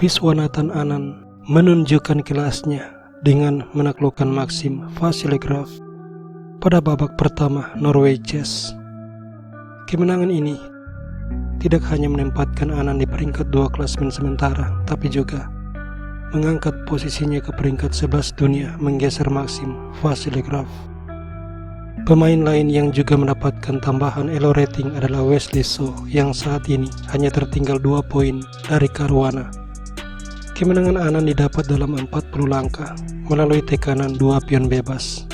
Viswanathan Anand menunjukkan kelasnya dengan menaklukkan Maxim Vachier-Lagrave pada babak pertama Norway Chess. Kemenangan ini tidak hanya menempatkan Anand di peringkat 2 klasemen sementara, tapi juga mengangkat posisinya ke peringkat 11 dunia, menggeser Maxim Vachier-Lagrave. Pemain lain yang juga mendapatkan tambahan elo rating adalah Wesley So yang saat ini hanya tertinggal 2 poin dari Caruana. Kemenangan Anand didapat dalam 40 langkah melalui tekanan 2 pion bebas.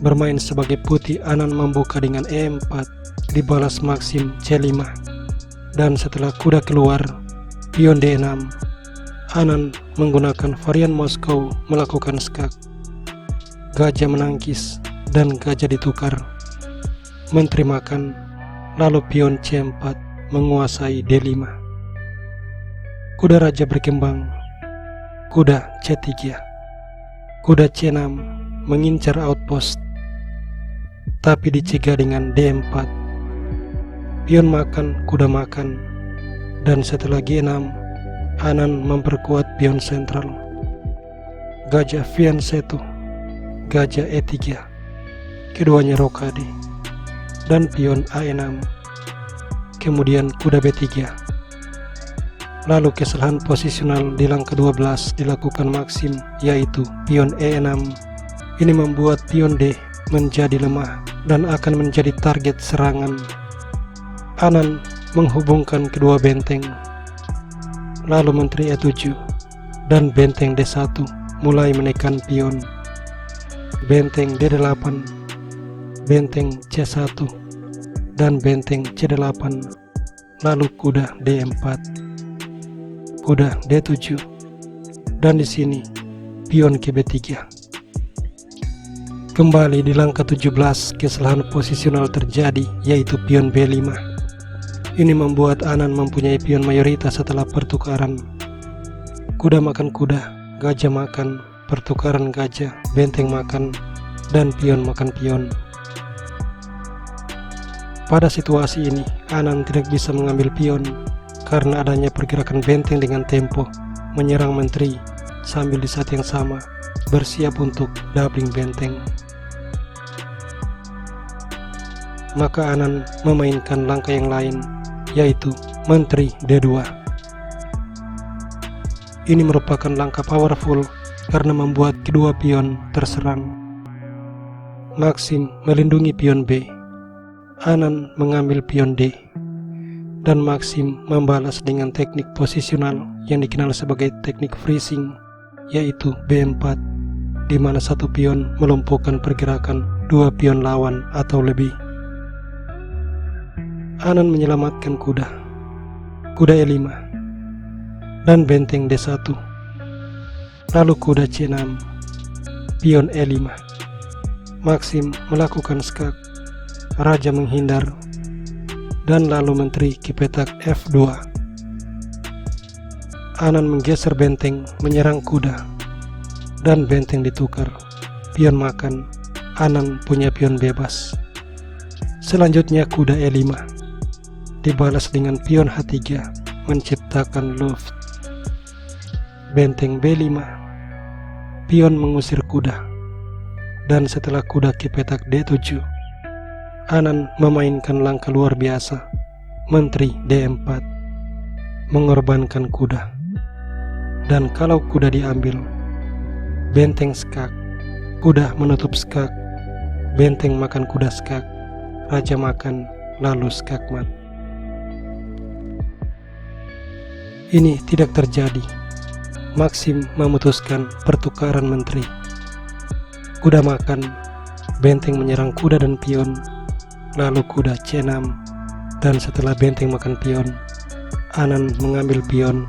Bermain sebagai putih, Anand membuka dengan E4, dibalas Maxim C5, dan setelah kuda keluar, pion D6, Anand menggunakan varian Moskow melakukan skak. Gajah menangkis dan gajah ditukar, menteri makan, lalu pion C4 menguasai D5. Kuda raja berkembang, kuda C3, kuda C6 mengincar outpost, tapi dicegah dengan D4. Pion makan, kuda makan, dan setelah G6, Anand memperkuat pion sentral. Gajah Vian-1, gajah E3, keduanya rokade, dan pion A6, kemudian kuda B3. Lalu kesalahan posisional di langkah 12 dilakukan Maxim, yaitu pion E6. Ini membuat pion D menjadi lemah dan akan menjadi target serangan. Anand menghubungkan kedua benteng, lalu menteri E7 dan benteng D1 mulai menekan pion. Benteng D8, benteng C1, dan benteng C8, lalu kuda D4, kuda D7, dan di sini pion ke B3. Kembali di langkah 17, kesalahan posisional terjadi, yaitu pion B5. Ini membuat Anand mempunyai pion mayoritas setelah pertukaran. Kuda makan kuda, gajah makan, pertukaran gajah, benteng makan, dan pion makan pion. Pada situasi ini, Anand tidak bisa mengambil pion karena adanya pergerakan benteng dengan tempo menyerang menteri sambil di saat yang sama bersiap untuk doubling benteng. Maka Anand memainkan langkah yang lain, yaitu menteri D2. Ini merupakan langkah powerful karena membuat kedua pion terserang. Maxim melindungi pion B, Anand mengambil pion D, dan Maxim membalas dengan teknik posisional yang dikenal sebagai teknik freezing, yaitu B4, di mana satu pion melumpuhkan pergerakan 2 pion lawan atau lebih. Anand menyelamatkan kuda E5, dan benteng D1, lalu kuda C6, pion E5. Maxim melakukan skak, raja menghindar, dan lalu menteri ke petak F2. Anand menggeser benteng menyerang kuda, dan benteng ditukar, pion makan, Anand punya pion bebas. Selanjutnya kuda E5, dibalas dengan pion H3 menciptakan loft. Benteng B5, pion mengusir kuda, dan setelah kuda ke petak D7, Anand memainkan langkah luar biasa, menteri D4, mengorbankan kuda. Dan kalau kuda diambil, benteng skak, kuda menutup skak, benteng makan kuda skak, raja makan, lalu skak mat. Ini tidak terjadi. Maxim memutuskan pertukaran menteri. Kuda makan, benteng menyerang kuda dan pion, lalu kuda C6, dan setelah benteng makan pion, Anand mengambil pion,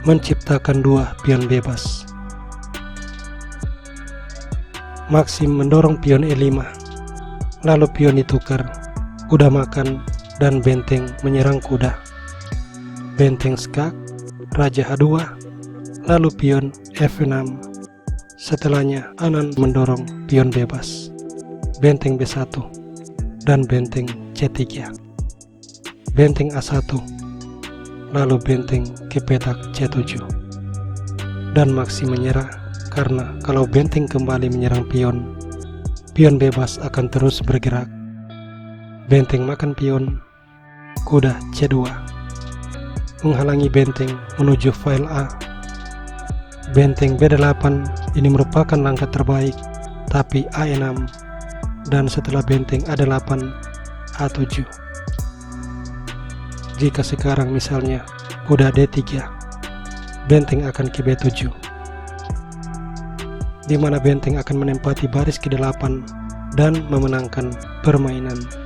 menciptakan 2 pion bebas. Maxim mendorong pion E5, lalu pion ditukar, kuda makan, dan benteng menyerang kuda. Benteng skak, raja H2, lalu pion F6. Setelahnya Anand mendorong pion bebas, benteng B1, dan benteng C3. Benteng A1, lalu benteng ke petak C7. Dan Maxim menyerah karena kalau benteng kembali menyerang pion, pion bebas akan terus bergerak. Benteng makan pion, kuda C2 menghalangi benteng menuju file A. Benteng B8 ini merupakan langkah terbaik, tapi A6 dan setelah benteng A8, A7. Jika sekarang misalnya kuda D3, benteng akan ke B7, di mana benteng akan menempati baris ke-8 dan memenangkan permainan.